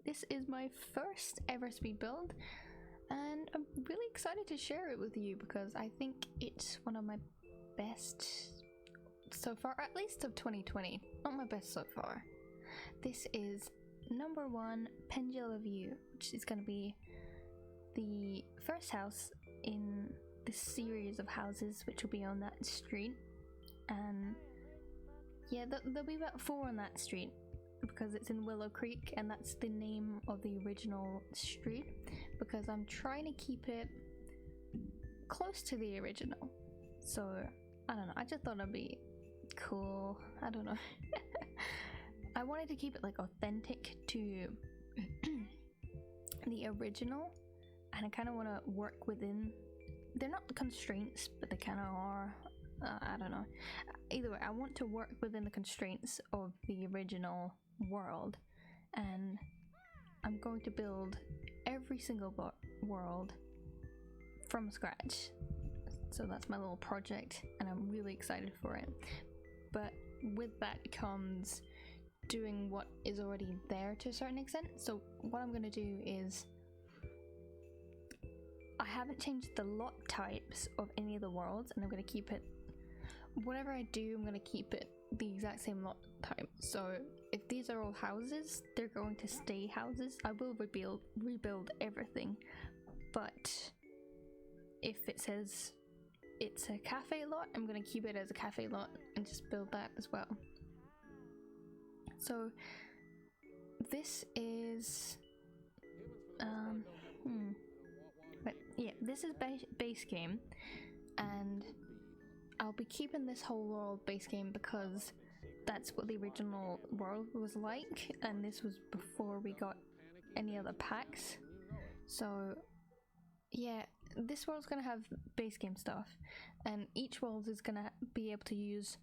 this is my first ever speed build, and I'm really excited to share it with you because I think it's one of my best so far, at least of 2020. Not my best so far. This is number 1 Pendula View, which is going to be the first house in this series of houses which will be on that street. And yeah, there'll be about 4 on that street because it's in Willow Creek, and that's the name of the original street because I'm trying to keep it close to the original. So I don't know, I just thought it'd be cool. I don't know. I wanted to keep it like authentic to the original, and I kind of want to work within, they're not constraints, but they kind of are. I don't know. Either way, I want to work within the constraints of the original world, and I'm going to build every single world from scratch. So that's my little project, and I'm really excited for it. But with that comes doing what is already there to a certain extent. So what I'm going to do is, I haven't changed the lot types of any of the worlds, and I'm going to keep it, whatever I do, I'm going to keep it the exact same lot type. So if these are all houses, they're going to stay houses. I will rebuild everything, but if it says it's a cafe lot, I'm going to keep it as a cafe lot and just build that as well. So this is but yeah, this is base game, and I'll be keeping this whole world base game because that's what the original world was like, and this was before we got any other packs. So yeah, this world's gonna have base game stuff, and each world is gonna be able to use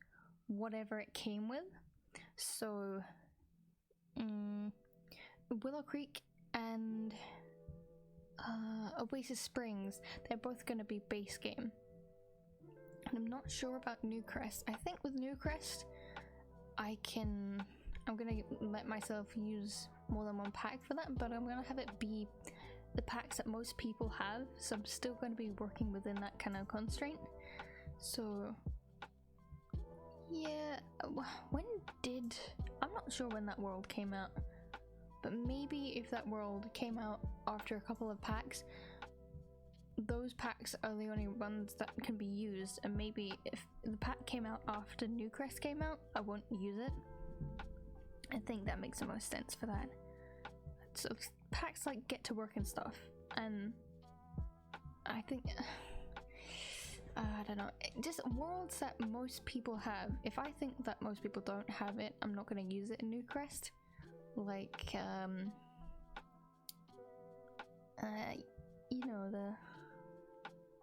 whatever it came with. So Willow Creek and Oasis Springs, they're both going to be base game. And I'm not sure about Newcrest. I think with Newcrest I'm going to let myself use more than one pack for that, but I'm going to have it be the packs that most people have, so I'm still going to be working within that kind of constraint. So yeah, I'm not sure when that world came out, but maybe if that world came out after a couple of packs, those packs are the only ones that can be used, and maybe if the pack came out after Newcrest came out, I won't use it. I think that makes the most sense for that. So packs like get to work and stuff, and I think I don't know, just worlds that most people have. If I think that most people don't have it, I'm not going to use it in Newcrest. Like you know,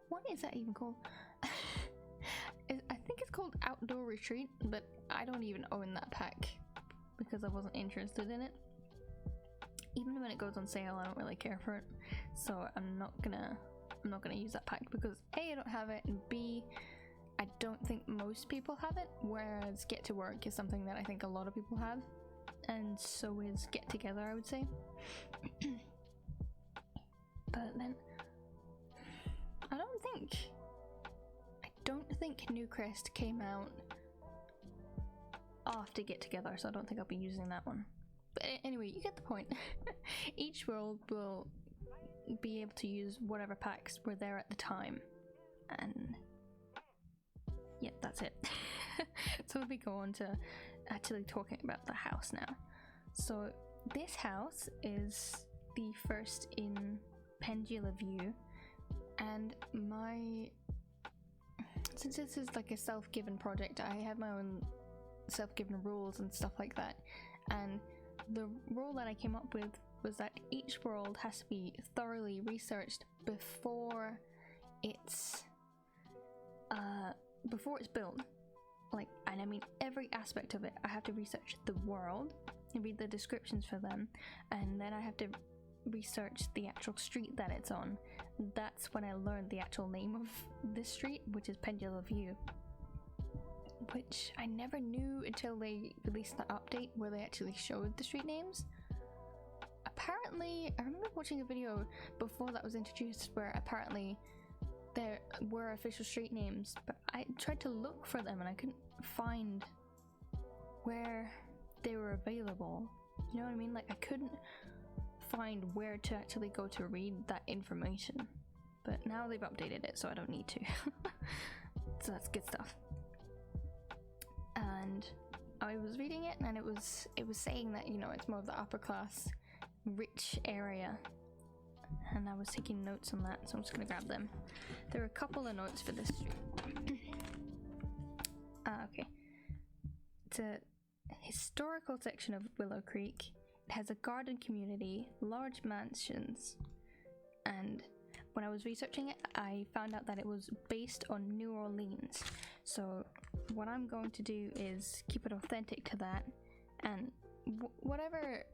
what is that even called? I think it's called Outdoor Retreat, but I don't even own that pack because I wasn't interested in it. Even when it goes on sale, I don't really care for it, so I'm not gonna use that pack because A, I don't have it, and B, I don't think most people have it, whereas Get to Work is something that I think a lot of people have, and so is Get Together, I would say. But then I don't think Newcrest came out after Get Together, so I don't think I'll be using that one. But anyway, you get the point. Each world will be able to use whatever packs were there at the time, and yeah, that's it. So we'll be going to actually talking about the house now. So this house is the first in Pendula View, and since this is like a self-given project, I have my own self-given rules and stuff like that, and the rule that I came up with was that each world has to be thoroughly researched before it's built. Like, and I mean every aspect of it. I have to research the world and read the descriptions for them, and then I have to research the actual street that it's on. That's when I learned the actual name of this street, which is Pendula View, which I never knew until they released the update where they actually showed the street names. apparently, I remember watching a video before that was introduced where apparently there were official street names, but I tried to look for them and I couldn't find where they were available. You know what I mean? Like, I couldn't find where to actually go to read that information. But now they've updated it, so I don't need to. So that's good stuff. And I was reading it, and it was saying that, you know, it's more of the upper class, rich area. And I was taking notes on that, so I'm just gonna grab them. There are a couple of notes for this street. Okay. It's a historical section of Willow Creek. It has a garden community, large mansions, and when I was researching it, I found out that it was based on New Orleans. So what I'm going to do is keep it authentic to that, and whatever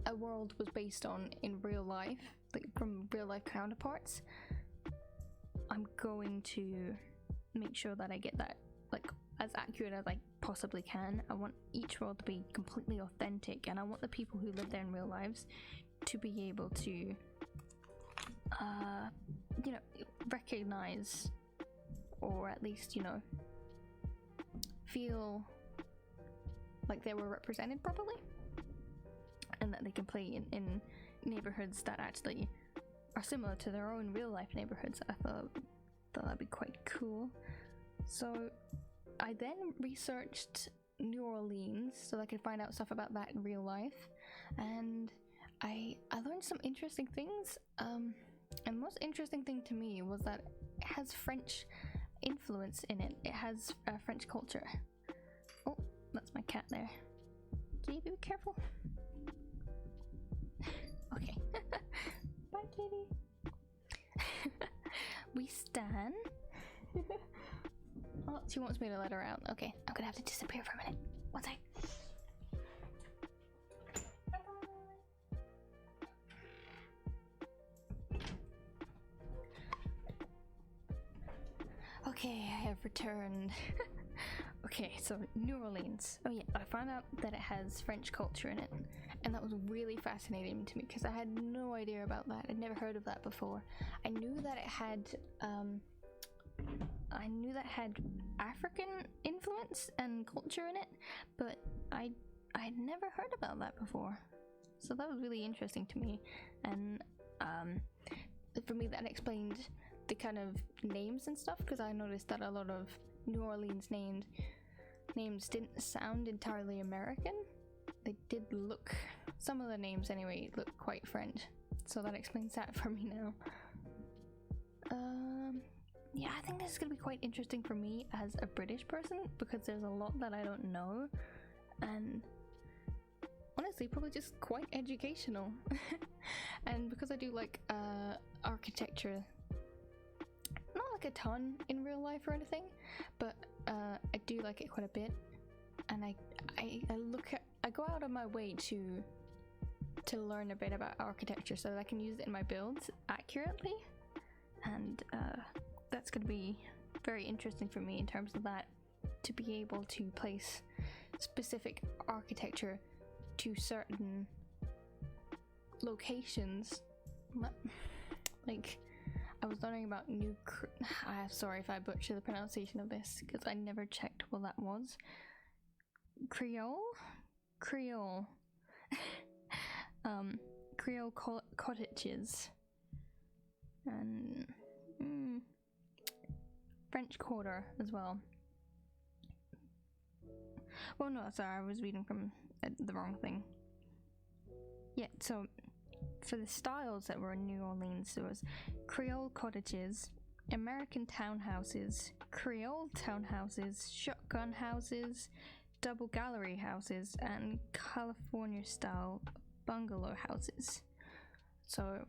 a world was based on in real life, like from real life counterparts, I'm going to make sure that I get that like as accurate as I possibly can. I want each world to be completely authentic, and I want the people who live there in real lives to be able to you know, recognize, or at least, you know, feel like they were represented properly, and that they can play in neighborhoods that actually are similar to their own real life neighborhoods. I thought that'd be quite cool. So I then researched New Orleans so that I could find out stuff about that in real life, and I learned some interesting things. And the most interesting thing to me was that it has French influence in it. It has French culture. Oh, that's my cat there. Can you be careful? Okay. Bye, kitty. We stan. Oh, she wants me to let her out. Okay, I'm gonna have to disappear for a minute. One sec. Okay, I have returned. Okay, so New Orleans. Oh yeah, I found out that it has French culture in it, and that was really fascinating to me because I had no idea about that. I'd never heard of that before. I knew that it had African influence and culture in it, but I'd never heard about that before. So that was really interesting to me, and for me that explained the kind of names and stuff, because I noticed that a lot of New Orleans names didn't sound entirely American. They did look, some of the names anyway, look quite French. So that explains that for me now. Yeah, I think this is gonna be quite interesting for me as a British person, because there's a lot that I don't know, and honestly probably just quite educational. And because I do like architecture, not like a ton in real life or anything, but I do like it quite a bit, and I go out of my way to learn a bit about architecture so that I can use it in my builds accurately, and that's going to be very interesting for me in terms of that, to be able to place specific architecture to certain locations. Like, I was learning about I'm sorry if I butcher the pronunciation of this, because I never checked what that was. Creole cottages, and French Quarter as well. Well, no, sorry, I was reading from the wrong thing. Yeah, so for the styles that were in New Orleans, there was Creole cottages, American townhouses, Creole townhouses, shotgun houses, double gallery houses, and California style bungalow houses. So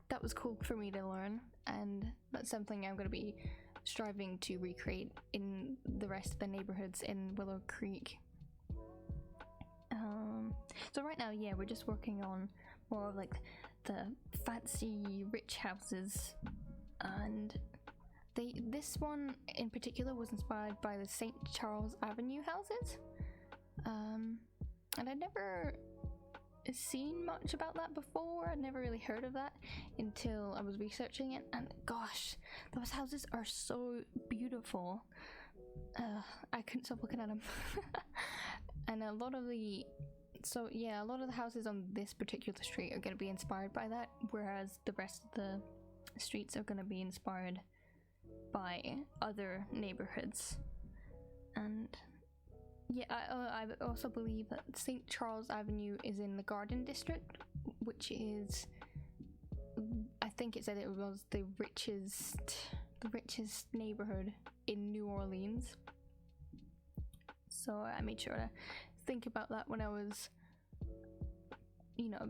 that was cool for me to learn, and that's something I'm going to be striving to recreate in the rest of the neighborhoods in Willow Creek. So right now, yeah, we're just working on more of like the fancy rich houses, and this one in particular was inspired by the St. Charles Avenue houses, and I'd never seen much about that before. I'd never really heard of that until I was researching it, and gosh, those houses are so beautiful. I couldn't stop looking at them. And a lot of the houses on this particular street are going to be inspired by that, whereas the rest of the streets are going to be inspired by other neighborhoods. And yeah, I also believe that St. Charles Avenue is in the Garden District, which is, I think it said it was the richest neighborhood in New Orleans. So I made sure to think about that when I was, you know,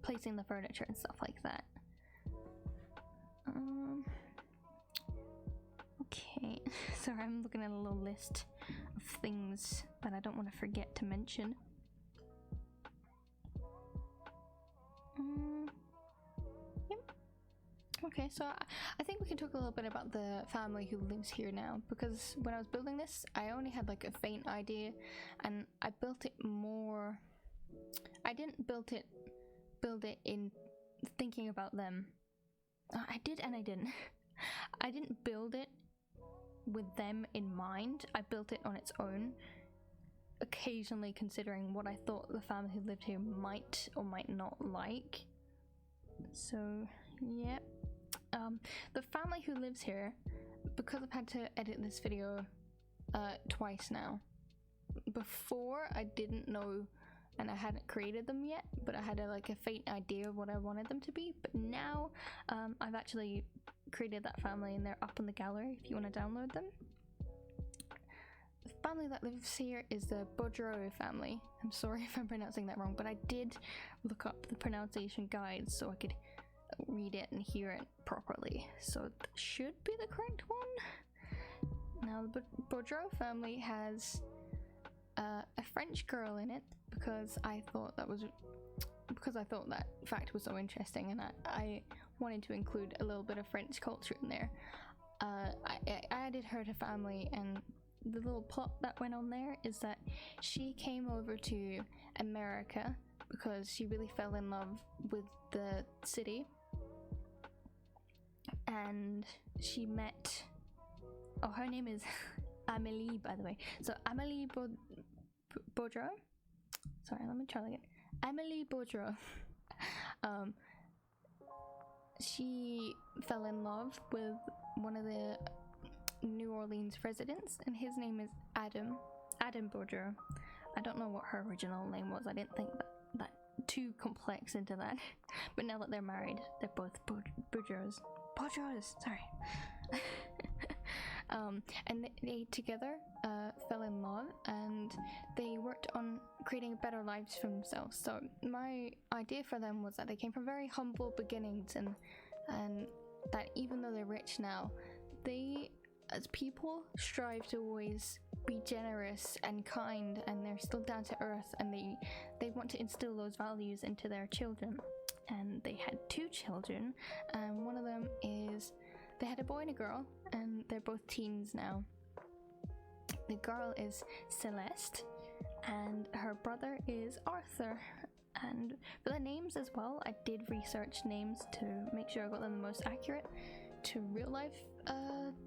placing the furniture and stuff like that. Okay, sorry, I'm looking at a little list of things that I don't want to forget to mention. Yep. Okay, so I think we can talk a little bit about the family who lives here now, because when I was building this, I only had like a faint idea, and I built it more. I didn't build it in thinking about them. I did and I didn't. I didn't build it with them in mind. I built it on its own, occasionally considering what I thought the family who lived here might or might not like. So yeah, the family who lives here, because I've had to edit this video twice now. Before, I didn't know and I hadn't created them yet, but I had a faint idea of what I wanted them to be. But now I've actually created that family, and they're up in the gallery if you want to download them. The family that lives here is the Boudreau family. I'm sorry if I'm pronouncing that wrong, but I did look up the pronunciation guide so I could read it and hear it properly. So it should be the correct one. Now the Boudreau family has a French girl in it, because I thought that fact was so interesting, and I wanted to include a little bit of French culture in there. I added her to family, and the little plot that went on there is that she came over to America because she really fell in love with the city, and she met, her name is Amélie, by the way. So Amélie Boudreau. Sorry, let me try that again. Amélie Boudreau. She fell in love with one of the New Orleans residents, and his name is Adam Boudreau. I don't know what her original name was. I didn't think that too complex into that. But now that they're married, they're both Boudreaux. Sorry. And they together fell in love, and they worked on creating better lives for themselves. So my idea for them was that they came from very humble beginnings, and that even though they're rich now, they as people strive to always be generous and kind, and they're still down to earth, and they want to instill those values into their children. And they had 2 children, and one of them is, they had a boy and a girl, and they're both teens now. The girl is Celeste, and her brother is Arthur. And for the names as well, I did research names to make sure I got them the most accurate to real life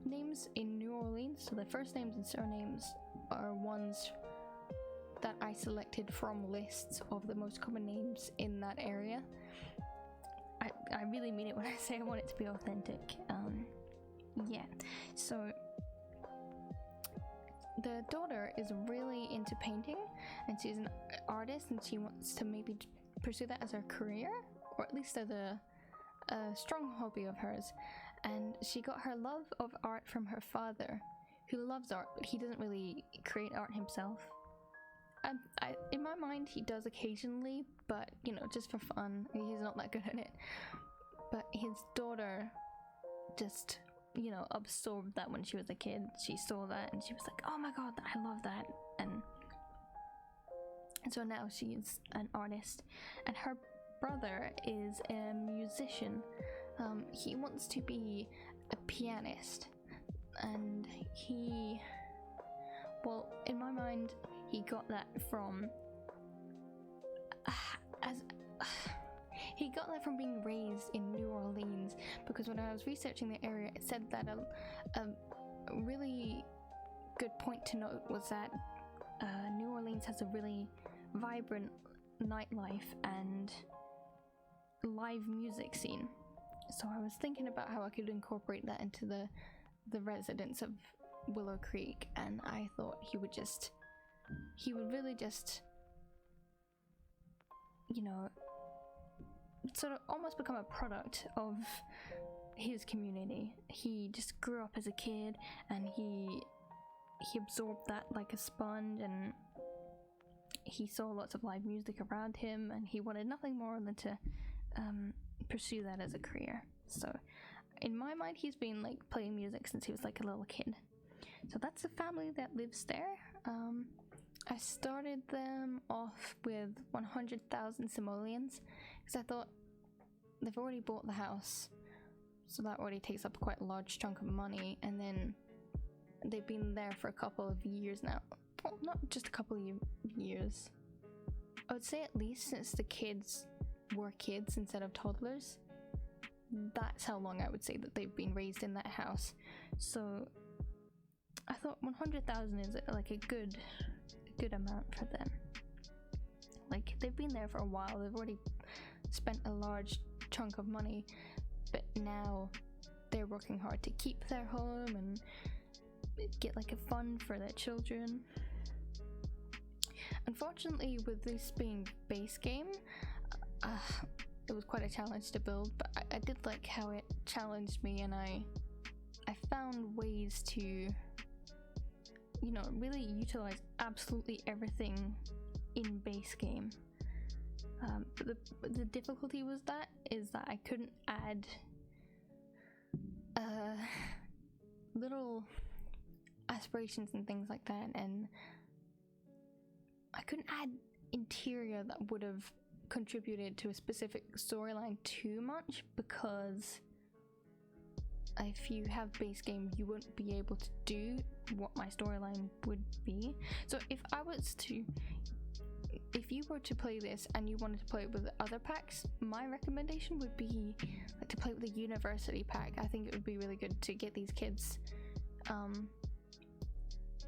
names in New Orleans. So the first names and surnames are ones that I selected from lists of the most common names in that area. I really mean it when I say I want it to be authentic. Yeah, so the daughter is really into painting, and she's an artist, and she wants to maybe pursue that as her career, or at least as a strong hobby of hers. And she got her love of art from her father, who loves art, but he doesn't really create art himself. In my mind, he does occasionally, but just for fun. He's not that good at it. But his daughter just, absorbed that when she was a kid. She saw that and she was like, "Oh my god, I love that." And so now she's an artist. And her brother is a musician. He wants to be a pianist, and in my mind, he got that from as he got that from being raised in New Orleans, because when I was researching the area, it said that a really good point to note was that New Orleans has a really vibrant nightlife and live music scene. So I was thinking about how I could incorporate that into the residents of Willow Creek, and I thought he would really just, you know, sort of almost become a product of his community. He just grew up as a kid, and he absorbed that like a sponge, and he saw lots of live music around him, and he wanted nothing more than to pursue that as a career. So in my mind, he's been like playing music since he was like a little kid. So that's the family that lives there. I started them off with 100,000 simoleons because I thought they've already bought the house, so that already takes up quite a large chunk of money, and then they've been there for a couple of years now. Well, not just a couple of years. I would say at least since the kids were kids instead of toddlers. That's how long I would say that they've been raised in that house. So I thought 100,000 is like a good amount for them. Like, they've been there for a while, they've already spent a large chunk of money, but now they're working hard to keep their home and get like a fund for their children. Unfortunately, with this being base game, it was quite a challenge to build, but I did like how it challenged me, and I found ways to, you know, really utilize absolutely everything in base game. But the difficulty was that I couldn't add little aspirations and things like that, and I couldn't add interior that would have contributed to a specific storyline too much, because if you have base game, you wouldn't be able to do what my storyline would be. So if you were to play this and you wanted to play it with other packs, my recommendation would be like to play with the university pack. I think it would be really good to get these kids,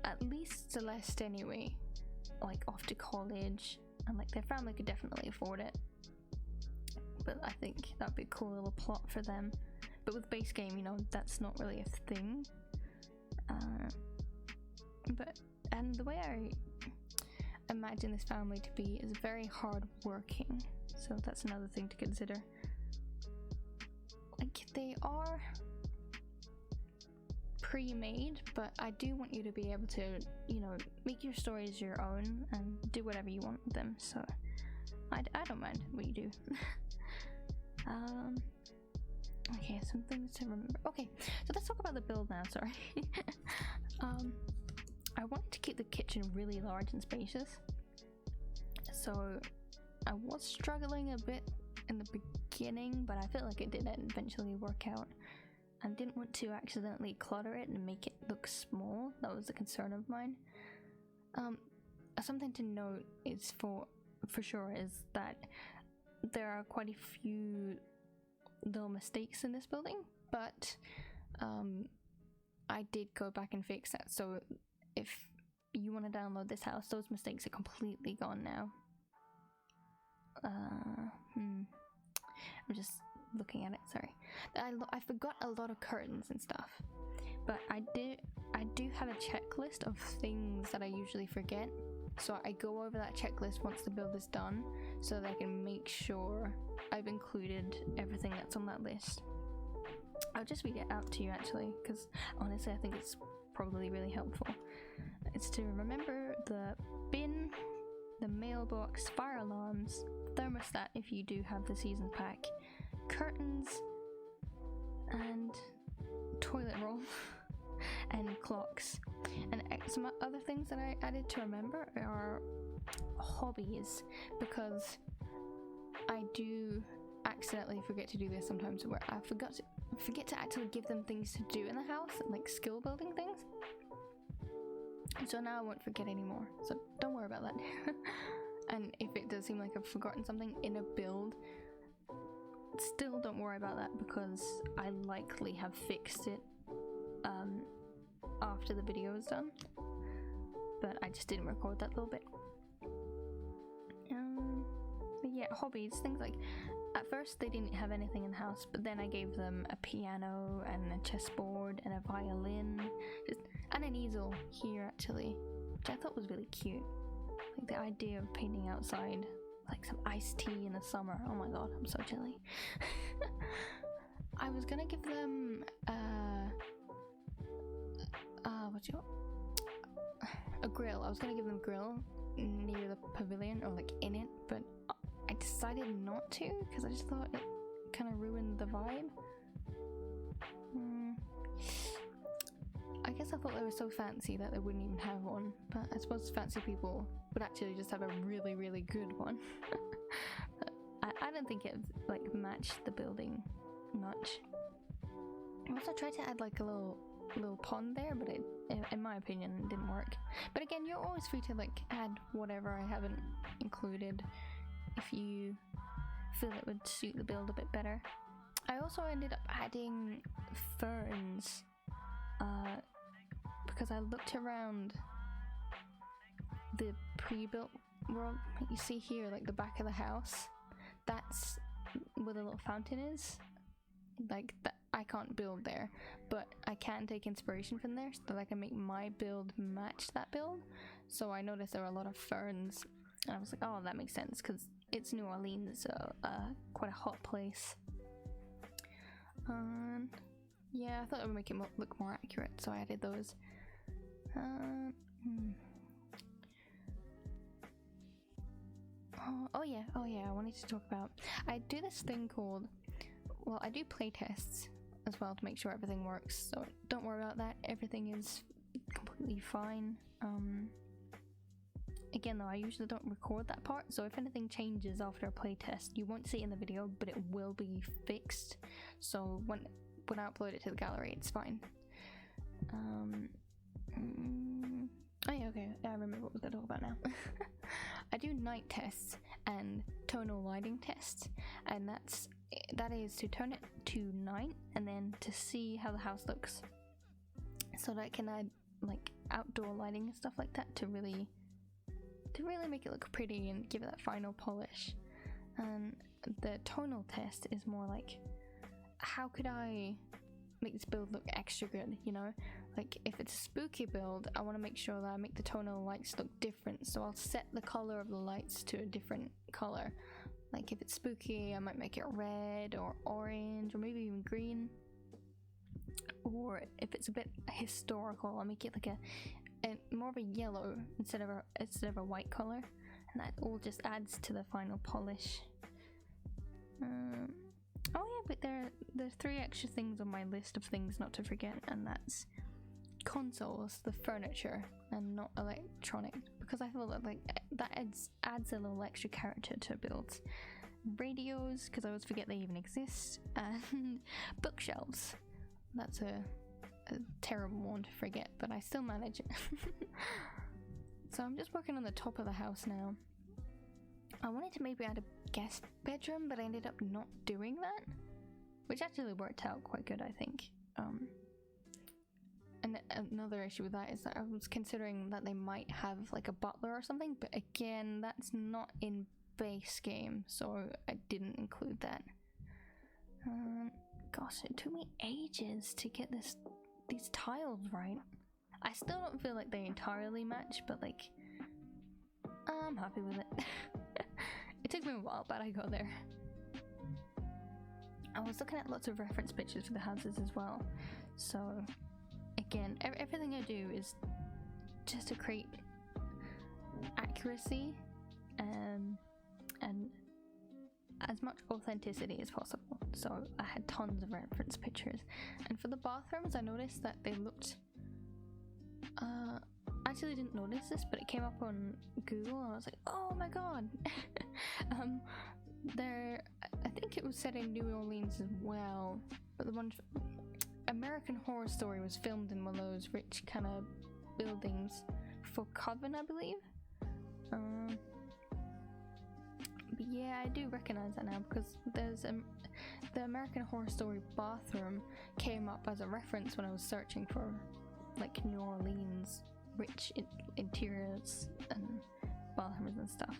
at least Celeste anyway, like off to college, and like their family could definitely afford it. But I think that'd be a cool little plot for them. But with base game, you know, that's not really a thing. And the way I imagine this family to be is very hard working, so that's another thing to consider. Like, they are pre-made, but I do want you to be able to, you know, make your stories your own and do whatever you want with them. So I don't mind what you do. Okay, some things to remember. Okay, so let's talk about the build now. Sorry. I wanted to keep the kitchen really large and spacious, so I was struggling a bit in the beginning, but I feel like it did eventually work out. I didn't want to accidentally clutter it and make it look small. That was a concern of mine. Something to note is for sure is that there are quite a few little mistakes in this building, but I did go back and fix that. So if you want to download this house, those mistakes are completely gone now. I'm just looking at it, sorry. I forgot a lot of curtains and stuff, but I do have a checklist of things that I usually forget, so I go over that checklist once the build is done so that I can make sure I've included everything that's on that list. I'll just read it out to you actually, because honestly I think it's probably really helpful. It's to remember the bin, the mailbox, fire alarms, thermostat if you do have the season pack, curtains, and toilet roll and clocks. And some other things that I added to remember are hobbies, because I do accidentally forget to do this sometimes, where I forget to actually give them things to do in the house, like skill building things. So now I won't forget anymore, so don't worry about that. And if it does seem like I've forgotten something in a build, still don't worry about that because I likely have fixed it after the video is done. But I just didn't record that little bit. But yeah, hobbies, things like, at first they didn't have anything in the house, but then I gave them a piano and a chessboard and a violin, and an easel here actually, which I thought was really cute. Like the idea of painting outside, like some iced tea in the summer. Oh my god, I'm so chilly. I was gonna give them a grill. I was gonna give them a grill near the pavilion, or like in it, but I decided not to because I just thought it kind of ruined the vibe. I guess I thought they were so fancy that they wouldn't even have one, but I suppose fancy people would actually just have a really, really good one. I don't think it like matched the building much. I also tried to add like a little pond there, but it, in my opinion, didn't work. But again, you're always free to like add whatever I haven't included if you feel it would suit the build a bit better. I also ended up adding ferns because I looked around the pre-built world. You see here, like the back of the house, that's where the little fountain is. Like that, I can't build there, but I can take inspiration from there so that I can make my build match that build. So I noticed there were a lot of ferns, and I was like, oh, that makes sense because it's New Orleans, so quite a hot place. Yeah, I thought it would make it look more accurate, so I added those. Oh yeah, I wanted to talk about, I do this thing called, well, I do play tests as well to make sure everything works, so don't worry about that, everything is completely fine. Again though, I usually don't record that part, so if anything changes after a playtest, you won't see it in the video, but it will be fixed, so when I upload it to the gallery, it's fine. Oh yeah, okay, I remember what we're going to talk about now. I do night tests and tonal lighting tests, and that is to turn it to night and then to see how the house looks, so that I can add like outdoor lighting and stuff like that to really make it look pretty and give it that final polish. And the tonal test is more like, how could I make this build look extra good, you know? Like if it's a spooky build, I want to make sure that I make the tonal lights look different, so I'll set the color of the lights to a different color. Like if it's spooky, I might make it red or orange or maybe even green. Or if it's a bit historical, I'll make it like a more of a yellow instead of a white color, and that all just adds to the final polish. Oh yeah, but there's 3 extra things on my list of things not to forget, and that's consoles, the furniture, and not electronic, because I feel like that adds a little extra character to builds. Radios, because I always forget they even exist, and bookshelves. That's a terrible one to forget, but I still manage it. So I'm just working on the top of the house now. I wanted to maybe add a guest bedroom, but I ended up not doing that, which actually worked out quite good, I think. And another issue with that is that I was considering that they might have like a butler or something, but again, that's not in base game, so I didn't include that. Gosh, it took me ages to get these tiles right. I still don't feel like they entirely match, but like, I'm happy with it. It took me a while, but I got there. I was looking at lots of reference pictures for the houses as well, so again, everything I do is just to create accuracy and as much authenticity as possible. So I had tons of reference pictures, and for the bathrooms I noticed that they looked I actually didn't notice this, but it came up on Google and I was like, oh my god. I think it was set in New Orleans as well, but the one American Horror Story was filmed in one of those rich kind of buildings for Coven, I believe. But yeah, I do recognize that now because there's the American Horror Story bathroom came up as a reference when I was searching for like New Orleans rich interiors and bathrooms and stuff.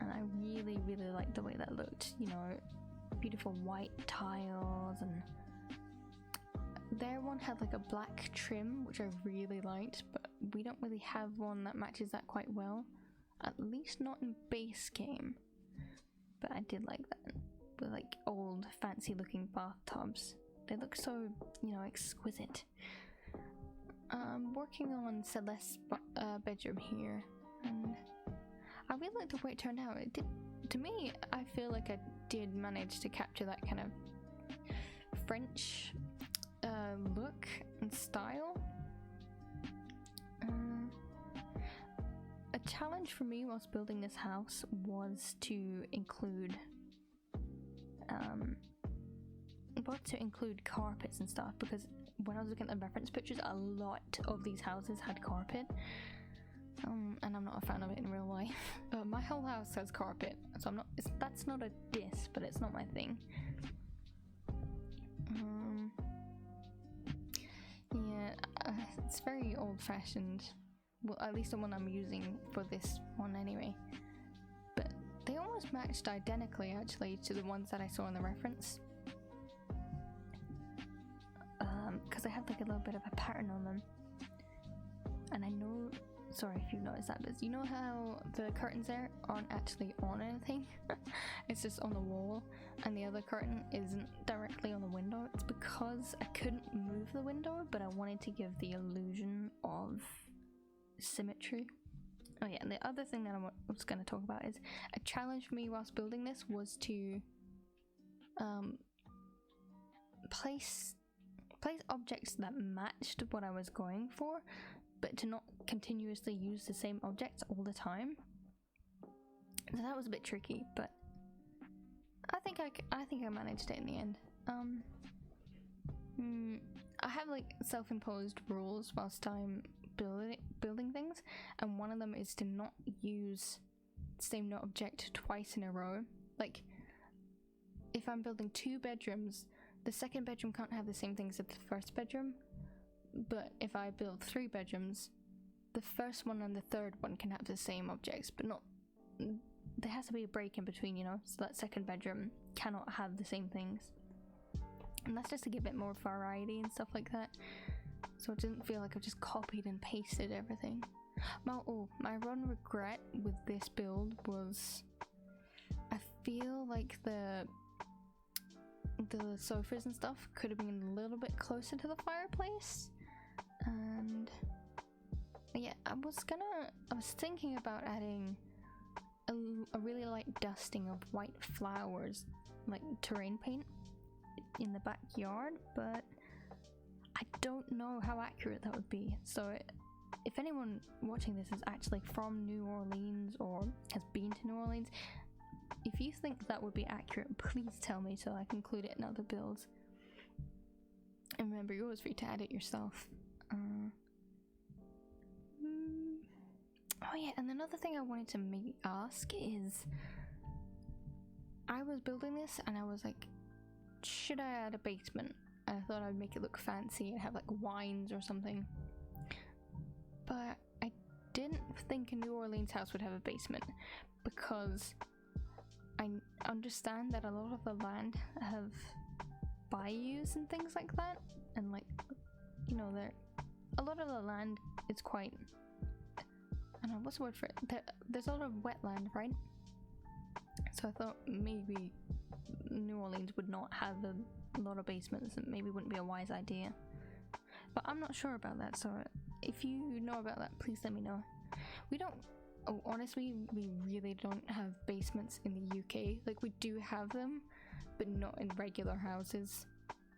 And I really, really liked the way that looked. You know, beautiful white tiles, and their one had like a black trim, which I really liked, but we don't really have one that matches that quite well. At least not in base game. But I did like that. With like old, fancy looking bathtubs. They look so, you know, exquisite. Working on Celeste's bedroom here, and I really like the way it turned out. It did, to me, I feel like I did manage to capture that kind of French look and style. A challenge for me whilst building this house was to include carpets and stuff, because when I was looking at the reference pictures, a lot of these houses had carpet, and I'm not a fan of it in real life. My whole house has carpet, so I'm not. That's not a diss, but it's not my thing. Yeah, it's very old-fashioned. Well, at least the one I'm using for this one anyway. But they almost matched identically, actually, to the ones that I saw in the reference. Because I have like a little bit of a pattern on them. And I know, sorry if you noticed that, but you know how the curtains there aren't actually on anything? It's just on the wall, and the other curtain isn't directly on the window. It's because I couldn't move the window, but I wanted to give the illusion of symmetry. Oh yeah, and the other thing that I was going to talk about is a challenge for me whilst building this was to place objects that matched what I was going for, but to not continuously use the same objects all the time. So that was a bit tricky, but I think I managed it in the end. I have like self-imposed rules whilst I'm building things, and one of them is to not use the same object twice in a row. Like, if I'm building 2 bedrooms, the second bedroom can't have the same things as the first bedroom, but if I build 3 bedrooms, the first one and the third one can have the same objects, but not, there has to be a break in between, you know, so that second bedroom cannot have the same things. And that's just to give it more variety and stuff like that, so it doesn't feel like I've just copied and pasted everything. My one regret with this build was I feel like the sofas and stuff could have been a little bit closer to the fireplace, and yeah, I was thinking about adding a really light dusting of white flowers, like terrain paint, in the backyard, but I don't know how accurate that would be. So if anyone watching this is actually from New Orleans or has been to New Orleans, if you think that would be accurate, please tell me so I can include it in other builds. And remember, you're always free to add it yourself. Oh yeah, and another thing I wanted to maybe ask is, I was building this and I was like, should I add a basement? And I thought I'd make it look fancy and have like wines or something. But I didn't think a New Orleans house would have a basement, because I understand that a lot of the land have bayous and things like that, and like, you know, a lot of the land is quite, I don't know, what's the word for it? There's a lot of wetland, right? So I thought maybe New Orleans would not have a lot of basements, and maybe wouldn't be a wise idea. But I'm not sure about that, so if you know about that, please let me know. Honestly, we really don't have basements in the UK. Like, we do have them, but not in regular houses.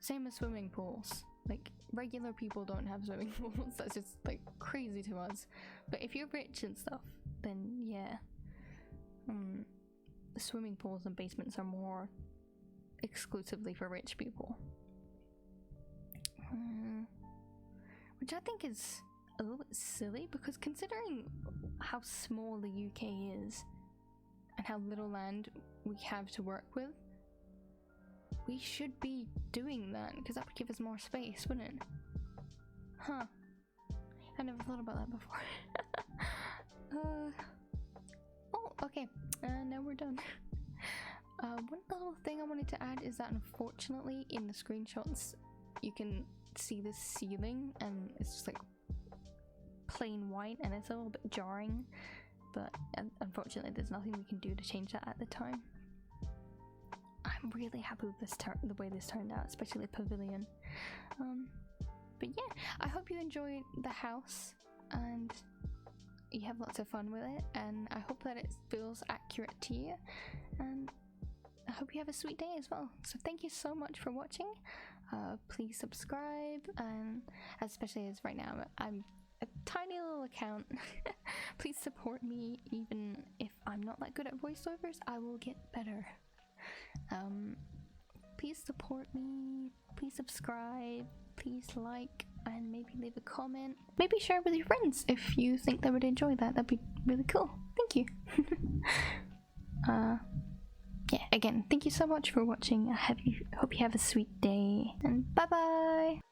Same as swimming pools. Like, regular people don't have swimming pools. That's just like crazy to us. But if you're rich and stuff, then yeah. Swimming pools and basements are more exclusively for rich people. Which I think is a little bit silly, because considering how small the UK is and how little land we have to work with, we should be doing that, because that would give us more space, wouldn't it? Huh. I never thought about that before. Oh, okay. Now we're done. One little thing I wanted to add is that unfortunately in the screenshots you can see the ceiling and it's just like plain white and it's a little bit jarring, but unfortunately there's nothing we can do to change that at the time. I'm really happy with this the way this turned out, especially the pavilion. But yeah, I hope you enjoyed the house and you have lots of fun with it, and I hope that it feels accurate to you, and I hope you have a sweet day as well. So thank you so much for watching. Please subscribe, and especially as right now I'm a tiny little account. Please support me, even if I'm not that good at voiceovers, I will get better. Please support me, please subscribe, please like, and maybe leave a comment. Maybe share it with your friends if you think they would enjoy that. That'd be really cool. Thank you. Yeah, again, thank you so much for watching. I hope you have a sweet day, and bye bye.